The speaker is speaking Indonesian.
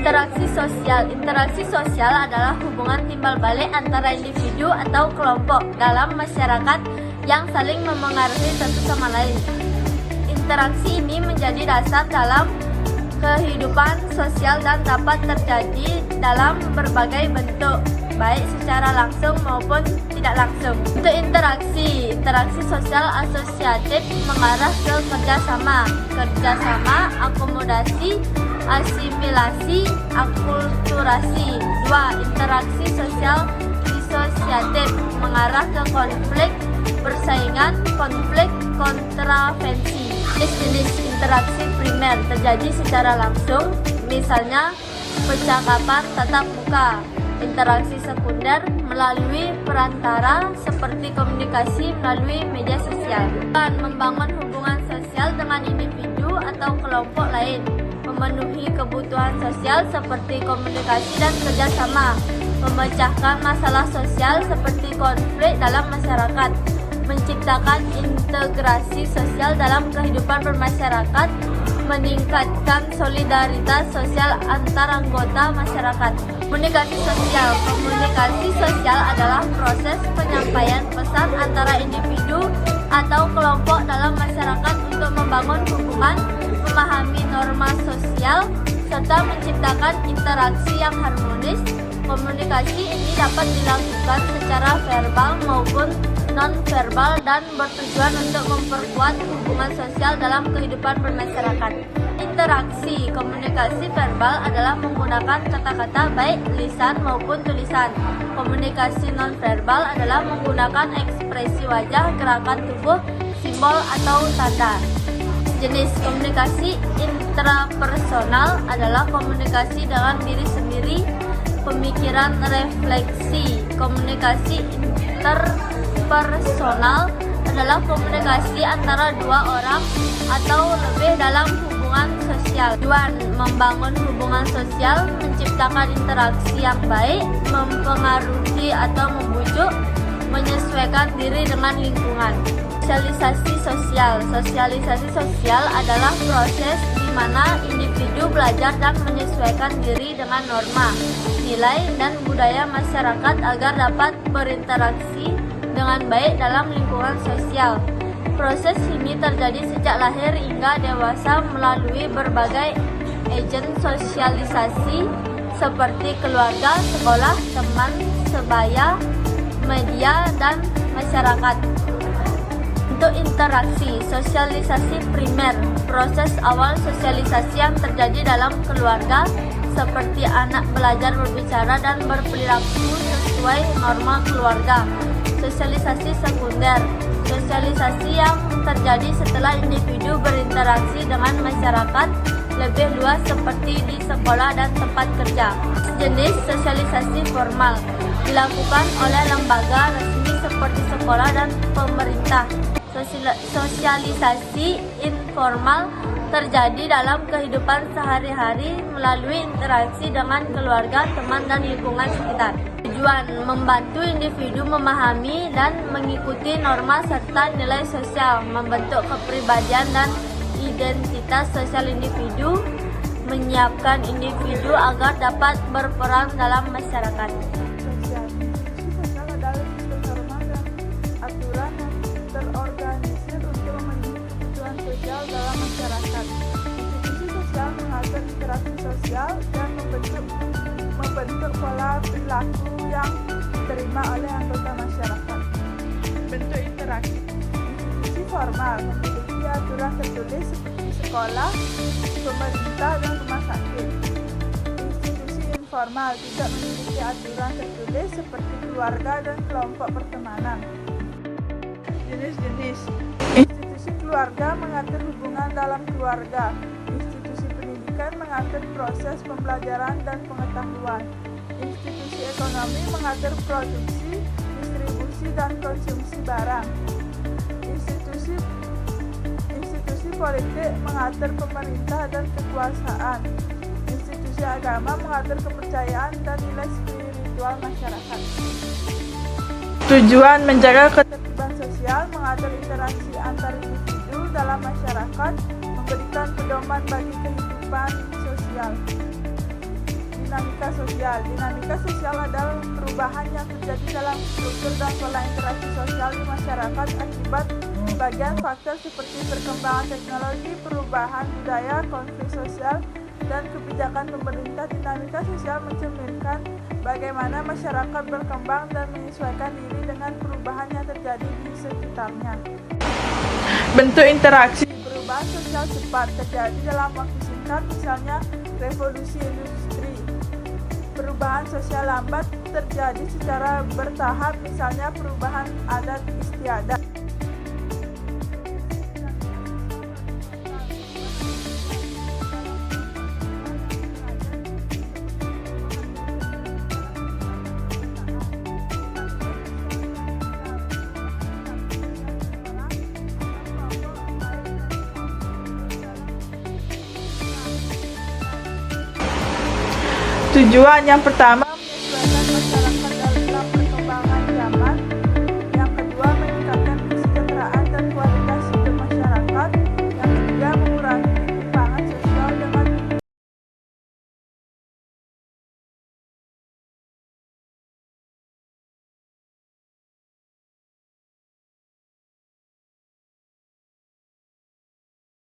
Interaksi sosial adalah hubungan timbal balik antara individu atau kelompok dalam masyarakat yang saling memengaruhi satu sama lain. Interaksi ini menjadi dasar dalam kehidupan sosial dan dapat terjadi dalam berbagai bentuk, baik secara langsung maupun tidak langsung. Untuk interaksi sosial asosiatif mengarah ke kerjasama, akomodasi, asimilasi, akulturasi. 2. Interaksi sosial disosiatif mengarah ke konflik, persaingan, konflik, kontravensi. Jenis interaksi primer terjadi secara langsung, misalnya percakapan tatap muka. Interaksi sekunder melalui perantara seperti komunikasi melalui media sosial. Dan membangun hubungan sosial dengan individu atau kelompok lain, memenuhi kebutuhan sosial seperti komunikasi dan kerjasama, memecahkan masalah sosial seperti konflik dalam masyarakat, menciptakan integrasi sosial dalam kehidupan bermasyarakat, meningkatkan solidaritas sosial antar anggota masyarakat. Komunikasi sosial adalah proses penyampaian pesan antara individu atau kelompok dalam masyarakat untuk membangun hubungan, memahami norma sosial, serta menciptakan interaksi yang harmonis. Komunikasi ini dapat dilakukan secara verbal maupun non-verbal dan bertujuan untuk memperkuat hubungan sosial dalam kehidupan bermasyarakat. Interaksi komunikasi verbal adalah menggunakan kata-kata baik lisan maupun tulisan. Komunikasi non-verbal adalah menggunakan ekspresi wajah, gerakan tubuh, simbol atau tanda. Jenis komunikasi intrapersonal adalah komunikasi dengan diri sendiri, pemikiran refleksi. Komunikasi interpersonal adalah komunikasi antara dua orang atau lebih dalam hubungan sosial. Tujuan membangun hubungan sosial, menciptakan interaksi yang baik, mempengaruhi atau membujuk, menyesuaikan diri dengan lingkungan. Sosialisasi sosial adalah proses di mana individu belajar dan menyesuaikan diri dengan norma, nilai, dan budaya masyarakat agar dapat berinteraksi dengan baik dalam lingkungan sosial. Proses ini terjadi sejak lahir hingga dewasa melalui berbagai agen sosialisasi seperti keluarga, sekolah, teman sebaya, media, dan masyarakat. Untuk interaksi, sosialisasi primer, proses awal sosialisasi yang terjadi dalam keluarga, seperti anak belajar berbicara dan berperilaku sesuai norma keluarga. Sosialisasi sekunder, sosialisasi yang terjadi setelah individu berinteraksi dengan masyarakat lebih luas seperti di sekolah dan tempat kerja. Jenis sosialisasi formal, dilakukan oleh lembaga resmi seperti sekolah dan pemerintah. Sosialisasi informal terjadi dalam kehidupan sehari-hari melalui interaksi dengan keluarga, teman, dan lingkungan sekitar. Tujuan membantu individu memahami dan mengikuti norma serta nilai sosial, membentuk kepribadian dan identitas sosial individu, menyiapkan individu agar dapat berperan dalam masyarakat. Terorganisir untuk memenuhi kebutuhan sosial dalam masyarakat. Institusi sosial mengatur interaksi sosial dan membentuk pola perilaku yang diterima oleh anggota masyarakat. Bentuk interaksi. Institusi formal memiliki aturan tertulis seperti sekolah, pemerintah, dan rumah sakit. Institusi informal tidak memiliki aturan tertulis seperti keluarga dan kelompok pertemanan. Jenis-jenis. Institusi keluarga mengatur hubungan dalam keluarga. Institusi pendidikan mengatur proses pembelajaran dan pengetahuan. Institusi ekonomi mengatur produksi, distribusi, dan konsumsi barang. Institusi politik mengatur pemerintah dan kekuasaan. Institusi agama mengatur kepercayaan dan nilai spiritual masyarakat. Tujuan menjaga ketertiban sosial, mengatur interaksi antar individu dalam masyarakat, memberikan pedoman bagi kehidupan sosial. dinamika sosial. Dinamika sosial adalah perubahan yang terjadi dalam struktur dan pola interaksi sosial di masyarakat akibat bagian faktor seperti perkembangan teknologi, perubahan budaya, konflik sosial, dan kebijakan pemerintah. Dinamika sosial mencerminkan bagaimana masyarakat berkembang dan menyesuaikan diri dengan perubahan yang terjadi di sekitarnya. Bentuk interaksi Perubahan sosial cepat terjadi dalam waktu singkat, misalnya revolusi industri. Perubahan sosial lambat terjadi secara bertahap, misalnya perubahan adat istiadat. tujuan yang pertama Menyesuaikan masyarakat